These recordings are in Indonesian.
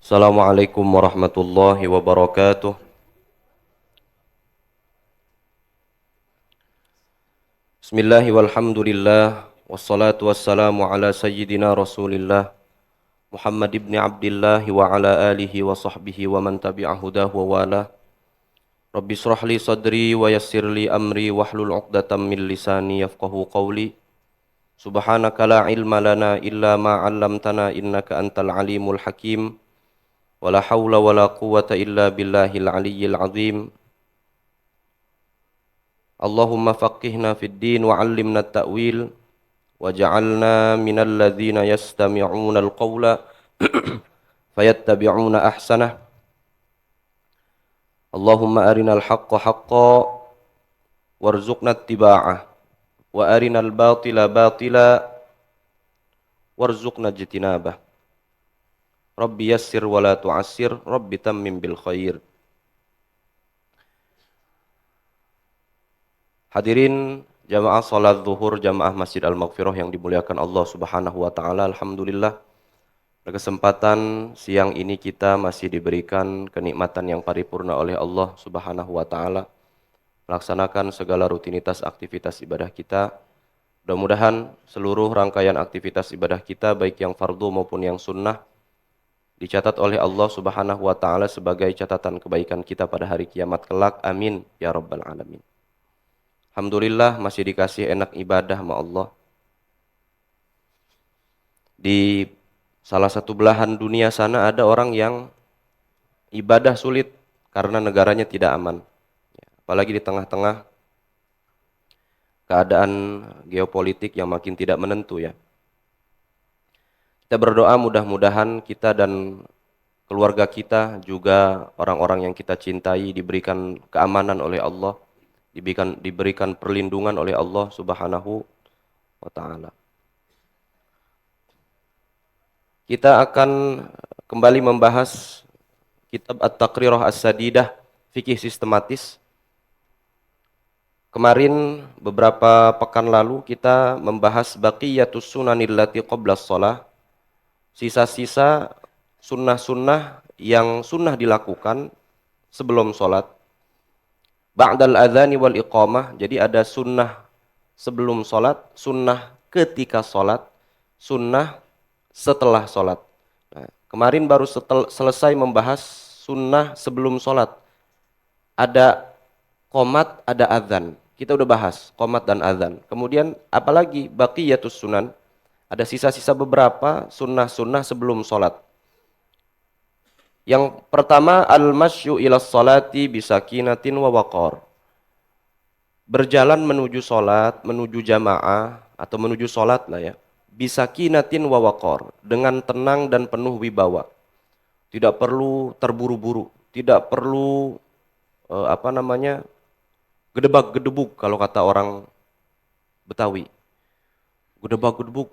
Assalamualaikum warahmatullahi wabarakatuh. Bismillahi walhamdulillah. Wassalatu wassalamu ala sayyidina rasulillah Muhammad ibn Abdillah wa ala alihi wa sahbihi wa man tabi'ahu hudah wa wala. Rabbi shrah li sadri wa yassir li amri wahlul 'uqdatam min lisani yafqahu qawli. Subhanaka la ilma lana illa ma 'allamtana innaka antal alimul hakim. Wala haula wala quwwata illa billahil aliyyil azim. Allahumma faqihna fid din wa 'allimna at-ta'wil waj'alna minal ladzina yastami'una al-qawla fayattabi'una ahsanah. Allahumma arinal haqqa haqqan warzuqna ittiba'ah wa arinal batila batila warzuqna ijtinabah. Rabbi yassir wa la tu'assir, Rabbi tammim bil khair. Hadirin jamaah salat zuhur jamaah Masjid Al-Maghfirah yang dimuliakan Allah Subhanahu wa taala. Alhamdulillah, pada kesempatan siang ini kita masih diberikan kenikmatan yang paripurna oleh Allah Subhanahu wa taala melaksanakan segala rutinitas aktivitas ibadah kita. Mudah-mudahan seluruh rangkaian aktivitas ibadah kita baik yang fardu maupun yang sunnah dicatat oleh Allah Subhanahu wa taala sebagai catatan kebaikan kita pada hari kiamat kelak. Amin ya rabbal alamin. Alhamdulillah masih dikasih enak ibadah sama Allah. Di salah satu belahan dunia sana ada orang yang ibadah sulit karena negaranya tidak aman. Apalagi di tengah-tengah keadaan geopolitik yang makin tidak menentu ya. Kita berdoa mudah-mudahan kita dan keluarga kita juga orang-orang yang kita cintai diberikan keamanan oleh Allah. Diberikan perlindungan oleh Allah Subhanahu wa taala. Kita akan kembali membahas kitab At-Taqrirah As-Sadidah, fikih sistematis. Kemarin beberapa pekan lalu kita membahas baqiyatus sunanil lati qablas shalah, sisa-sisa sunnah-sunnah yang sunnah dilakukan sebelum sholat. Ba'dal adzani wal iqamah, jadi ada sunnah sebelum sholat, sunnah ketika sholat, sunnah setelah sholat. Nah, kemarin baru selesai membahas sunnah sebelum sholat. Ada qomat, ada adzan. Kita udah bahas qomat dan adzan. Kemudian apalagi baqiyatus sunan, ada sisa-sisa beberapa sunnah-sunnah sebelum sholat. Yang pertama, al-masyu ila sholati bisakinatin wa waqar. Berjalan menuju sholat, menuju jamaah, atau menuju sholat lah ya. Bisakinatin wa waqar. Dengan tenang dan penuh wibawa. Tidak perlu terburu-buru. Tidak perlu, gedebak-gedebuk kalau kata orang Betawi. Gedebak-gedebuk,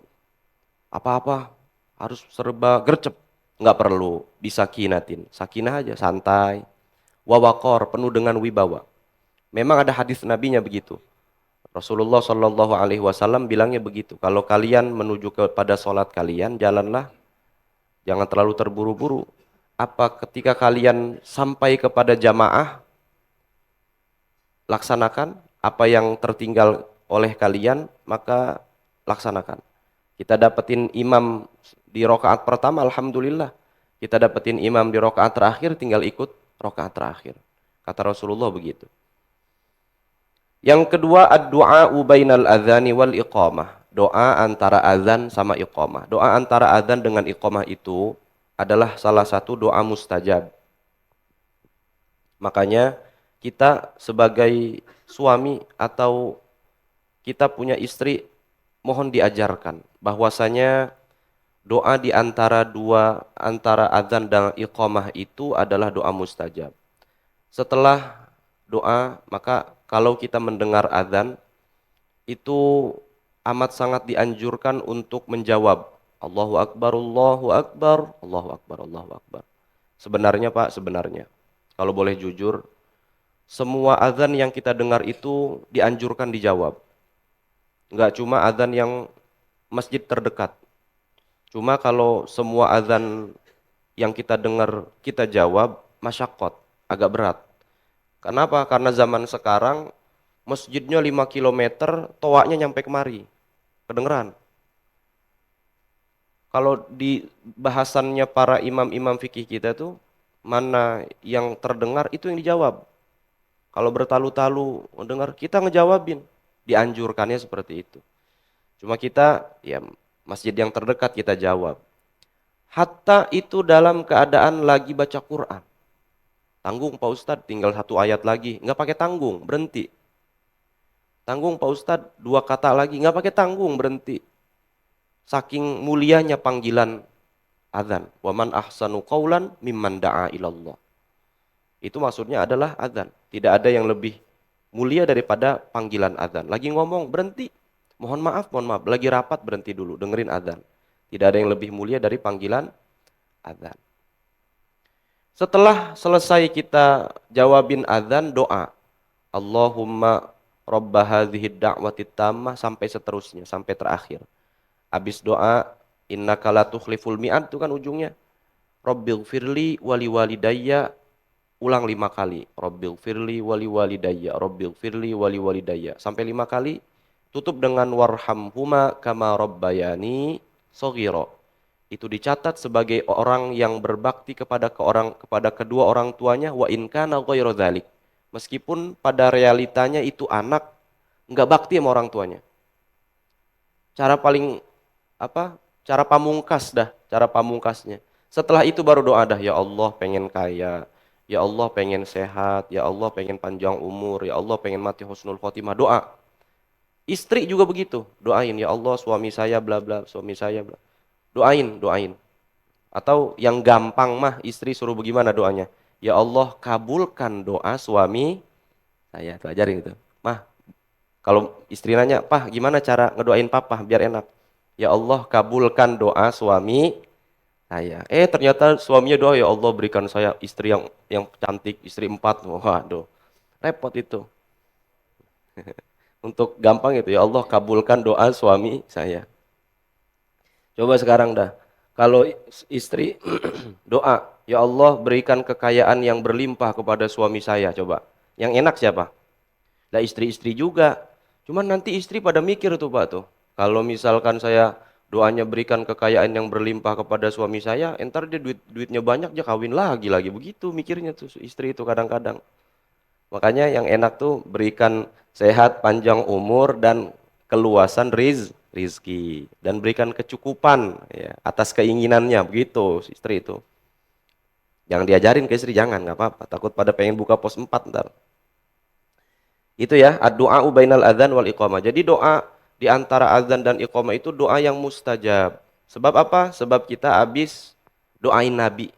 apa-apa, harus serba gercep. Nggak perlu, bisakinatin. Sakinah aja, santai. Wawakor, penuh dengan wibawa. Memang ada hadis nabinya begitu. Rasulullah Shallallahu Alaihi Wasallam bilangnya begitu. Kalau kalian menuju kepada sholat kalian, jalanlah, jangan terlalu terburu-buru. Apa ketika kalian sampai kepada jamaah, laksanakan apa yang tertinggal oleh kalian, maka laksanakan. Kita dapetin imam di rakaat pertama, alhamdulillah. Kita dapetin imam di rakaat terakhir, tinggal ikut rakaat terakhir. Kata Rasulullah begitu. Yang kedua, ad-du'a'u bainal adzani wal iqamah. Doa antara azan sama iqamah. Doa antara azan dengan iqamah itu adalah salah satu doa mustajab. Makanya kita sebagai suami atau kita punya istri, mohon diajarkan bahwasanya doa di antara azan dan iqamah itu adalah doa mustajab. Setelah doa, maka kalau kita mendengar azan itu amat sangat dianjurkan untuk menjawab Allahu Akbar, Allahu Akbar, Allahu Akbar, Allahu Akbar. Sebenarnya Pak, sebenarnya kalau boleh jujur, semua azan yang kita dengar itu dianjurkan dijawab. Enggak cuma azan yang masjid terdekat. Cuma kalau semua azan yang kita dengar, kita jawab, masyaqqat, agak berat. Kenapa? Karena zaman sekarang masjidnya 5 kilometer, toaknya nyampe kemari. Kedengeran. Kalau di bahasannya para imam-imam fikih kita tuh, mana yang terdengar itu yang dijawab. Kalau bertalu-talu mendengar, kita ngejawabin. Dianjurkannya seperti itu. Cuma kita, ya masjid yang terdekat kita jawab. Hatta itu dalam keadaan lagi baca Quran. Tanggung Pak Ustadz, tinggal satu ayat lagi. Nggak pakai tanggung, berhenti. Tanggung Pak Ustadz, dua kata lagi. Nggak pakai tanggung, berhenti. Saking mulianya panggilan adzan. Waman ahsanu qawlan mimman da'a ilallah. Itu maksudnya adalah adzan. Tidak ada yang lebih mulia daripada panggilan adzan. Lagi ngomong, berhenti. Mohon maaf, mohon maaf. Lagi rapat, berhenti dulu. Dengerin adzan. Tidak ada yang lebih mulia dari panggilan adzan. Setelah selesai kita jawabin adzan, doa. Allahumma robba hadhihi da'wati tammah sampai seterusnya, sampai terakhir. Habis doa, innaka la tukhliful mi'ad itu kan ujungnya. Rabbighfirli wali walidayya, ulang 5 kali. Rabbighfirli wali walidayya, Rabbighfirli wali walidayya. Sampai 5 kali, tutup dengan warhamhuma kama rabbayani shaghira. Itu dicatat sebagai orang yang berbakti kepada kedua orang tuanya wa in kana ghairu dzalik. Meskipun pada realitanya itu anak enggak bakti sama orang tuanya. Cara paling apa? Cara pamungkas dah, cara pamungkasnya. Setelah itu baru doa dah, ya Allah pengen kaya, ya Allah pengen sehat, ya Allah pengen panjang umur, ya Allah pengen mati husnul khotimah, doa. Istri juga begitu, doain ya Allah suami saya bla bla, suami saya bla. Doain, doain. Atau yang gampang mah istri suruh bagaimana doanya? Ya Allah kabulkan doa suami saya. Tuh ajarin itu. Mah, kalau istri nanya, "Pah, gimana cara ngedoain papa biar enak?" Ya Allah kabulkan doa suami saya. Ternyata suaminya doa, ya Allah berikan saya istri yang cantik, istri 4. Waduh, repot itu. Untuk gampang itu, ya Allah kabulkan doa suami saya. Coba sekarang dah. Kalau istri doa, ya Allah berikan kekayaan yang berlimpah kepada suami saya, coba. Yang enak siapa? Lah istri-istri juga. Cuman nanti istri pada mikir tuh Pak tuh. Kalau misalkan saya doanya berikan kekayaan yang berlimpah kepada suami saya, entar dia duitnya banyak, dia kawin lagi begitu mikirnya tuh istri itu kadang-kadang. Makanya yang enak tuh berikan sehat, panjang umur dan keluasan rizki dan berikan kecukupan ya atas keinginannya begitu istri itu. Jangan diajarin ke istri, jangan, nggak apa-apa. Takut pada pengen buka pos 4 ntar. Itu ya, ad-du'a bainal adzan wal iqamah. Jadi doa di antara azan dan iqamah itu doa yang mustajab. Sebab apa? Sebab kita habis doain Nabi.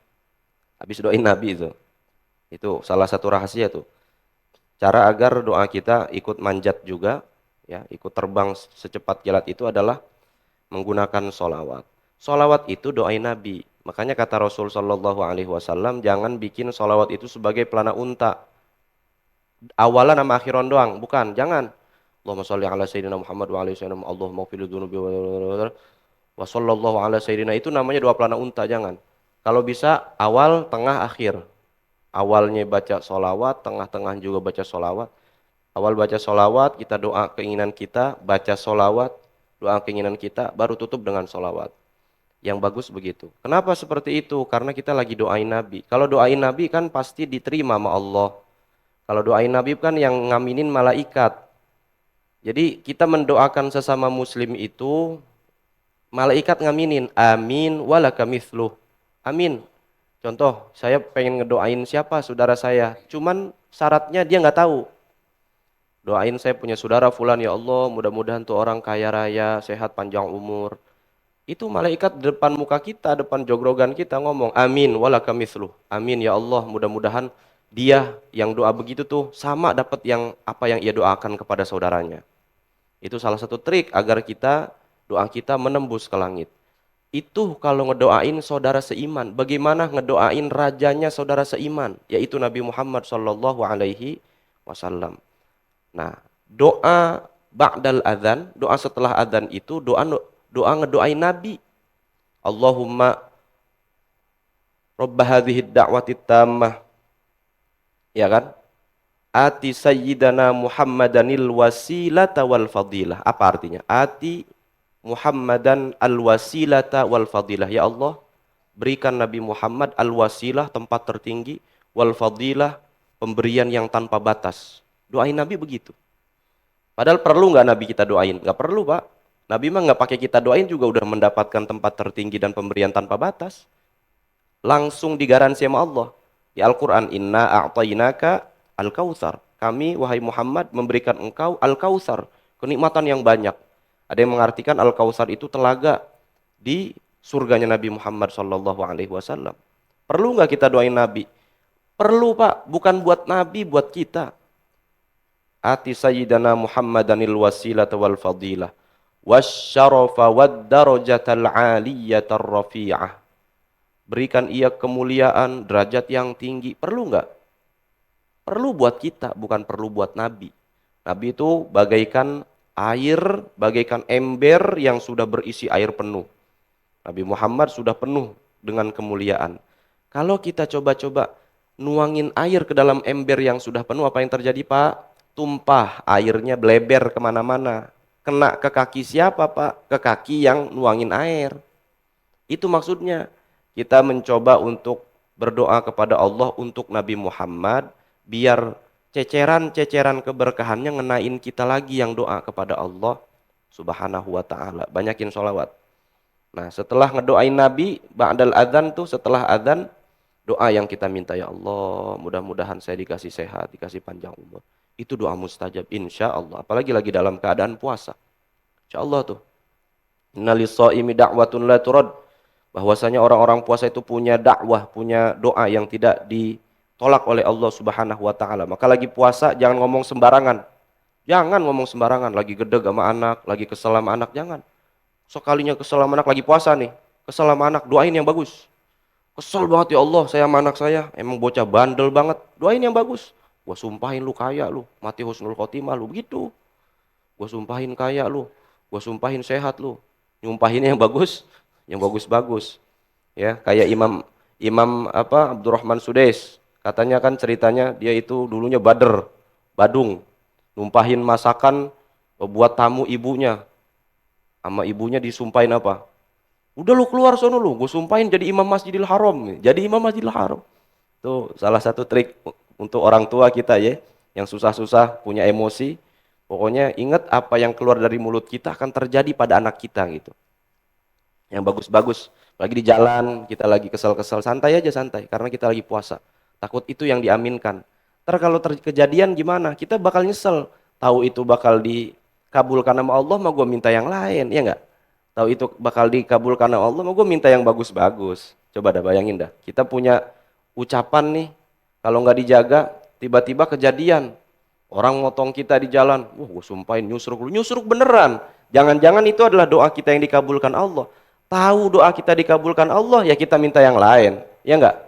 Habis doain Nabi itu. Itu salah satu rahasia tuh. Cara agar doa kita ikut manjat juga, ya, ikut terbang secepat kilat itu adalah menggunakan solawat. Solawat itu doain Nabi. Makanya kata Rasul Shallallahu Alaihi Wasallam, jangan bikin solawat itu sebagai pelana unta. Awalan sama akhiran doang, bukan. Jangan. Allahumma sholli ala sayyidina Muhammad wa alaihi wasallam. Allahumma ighfir li dzunubi wa sallallahu ala sayyidina. Itu namanya doa pelana unta, jangan. Kalau bisa awal, tengah, akhir. Awalnya baca solawat, tengah-tengah juga baca solawat. Awal baca solawat, kita doa keinginan kita, baca solawat, doa keinginan kita, baru tutup dengan solawat. Yang bagus begitu. Kenapa seperti itu? Karena kita lagi doain Nabi. Kalau doain Nabi kan pasti diterima sama Allah. Kalau doain Nabi kan yang ngaminin malaikat. Jadi kita mendoakan sesama muslim itu, malaikat ngaminin, amin walaka mithluh. Amin. Contoh, saya pengen ngedoain siapa saudara saya, cuman syaratnya dia nggak tahu. Doain saya punya saudara fulan, ya Allah, mudah-mudahan tuh orang kaya raya, sehat, panjang umur. Itu malaikat depan muka kita, depan jogrogan kita ngomong, amin walaka mithluh. Amin ya Allah, mudah-mudahan dia yang doa begitu tuh sama dapat yang apa yang ia doakan kepada saudaranya. Itu salah satu trik agar doa kita menembus ke langit. Itu kalau ngedoain saudara seiman. Bagaimana ngedoain rajanya saudara seiman, yaitu Nabi Muhammad Shallallahu Alaihi Wasallam. Nah, doa ba'dal adzan, doa setelah adzan itu doa ngedoain Nabi. Allahumma Rabb hadhihi ad-da'wati tammah, ya kan? Ati sayyidana Muhammadanil wasilata wal fadilah. Apa artinya? Ati Muhammadan al wasilata wal fadilah. Ya Allah, berikan Nabi Muhammad al wasilah, tempat tertinggi, wal fadilah, pemberian yang tanpa batas. Doain Nabi begitu. Padahal perlu nggak Nabi kita doain? Nggak perlu, Pak. Nabi mah nggak pakai kita doain juga udah mendapatkan tempat tertinggi dan pemberian tanpa batas. Langsung digaransi sama Allah. Di Al-Quran, Inna a'tainaka al-kautsar. Kami, wahai Muhammad, memberikan engkau al-kautsar. Kenikmatan yang banyak. Ada yang mengartikan al-kautsar itu telaga di surganya Nabi Muhammad SAW. Perlu nggak kita doain Nabi? Perlu, Pak. Bukan buat Nabi, buat kita. Ati sayyidana Muhammadanil wasilata wal fadilah wasyarafa wad darajatal aliyatar rafi'ah. Berikan ia kemuliaan, derajat yang tinggi. Perlu nggak? Perlu buat kita, bukan perlu buat Nabi. Nabi itu bagaikan air, bagaikan ember yang sudah berisi air penuh. Nabi Muhammad sudah penuh dengan kemuliaan. Kalau kita coba-coba nuangin air ke dalam ember yang sudah penuh, apa yang terjadi, Pak? Tumpah, airnya bleber kemana-mana. Kena ke kaki siapa, Pak? Ke kaki yang nuangin air. Itu maksudnya. Kita mencoba untuk berdoa kepada Allah untuk Nabi Muhammad, biar ceceran-ceceran keberkahannya ngenain kita lagi yang doa kepada Allah Subhanahu wa ta'ala. Banyakin sholawat. Nah, setelah ngedoain Nabi, ba'dal adzan tuh, setelah adzan, doa yang kita minta, ya Allah, mudah-mudahan saya dikasih sehat, dikasih panjang umur. Itu doa mustajab, insya Allah. Apalagi lagi dalam keadaan puasa. Insya Allah tuh. Inna lis-shaimi da'watun la turad. Bahwasanya orang-orang puasa itu punya dakwah, punya doa yang tidak ditolak oleh Allah Subhanahu wa taala. Maka lagi puasa jangan ngomong sembarangan. Jangan ngomong sembarangan, lagi gedeg sama anak, lagi kesel sama anak, jangan. Sekalinya kesel sama anak lagi puasa nih, kesel sama anak, doain yang bagus. Kesel banget ya Allah, saya sama anak saya, emang bocah bandel banget. Doain yang bagus. Gua sumpahin lu kaya lu, mati husnul khotimah lu, begitu. Gua sumpahin kaya lu, gua sumpahin sehat lu. Nyumpahin yang bagus, yang bagus-bagus, ya, kayak Imam Abdurrahman Sudais, katanya kan ceritanya dia itu dulunya badung, numpahin masakan buat tamu ibunya, sama ibunya disumpahin apa? Udah lu keluar sono lu, gue sumpahin jadi imam Masjidil Haram, jadi imam Masjidil Haram. Tuh salah satu trik untuk orang tua kita ya, yang susah-susah punya emosi, pokoknya ingat apa yang keluar dari mulut kita akan terjadi pada anak kita gitu. Yang bagus-bagus, lagi di jalan kita lagi kesel-kesel, santai aja, santai, karena kita lagi puasa, takut itu yang diaminkan. Ntar kalau kejadian gimana, kita bakal nyesel, tahu itu bakal dikabulkan sama Allah, mau gue minta yang lain, ya enggak? Tahu itu bakal dikabulkan sama Allah, mau gue minta yang bagus-bagus. Coba dah bayangin dah, kita punya ucapan nih, kalau nggak dijaga, tiba-tiba kejadian, orang motong kita di jalan, wah gue sumpahin nyusruk beneran, jangan-jangan itu adalah doa kita yang dikabulkan Allah. Tahu doa kita dikabulkan Allah, ya kita minta yang lain, ya enggak?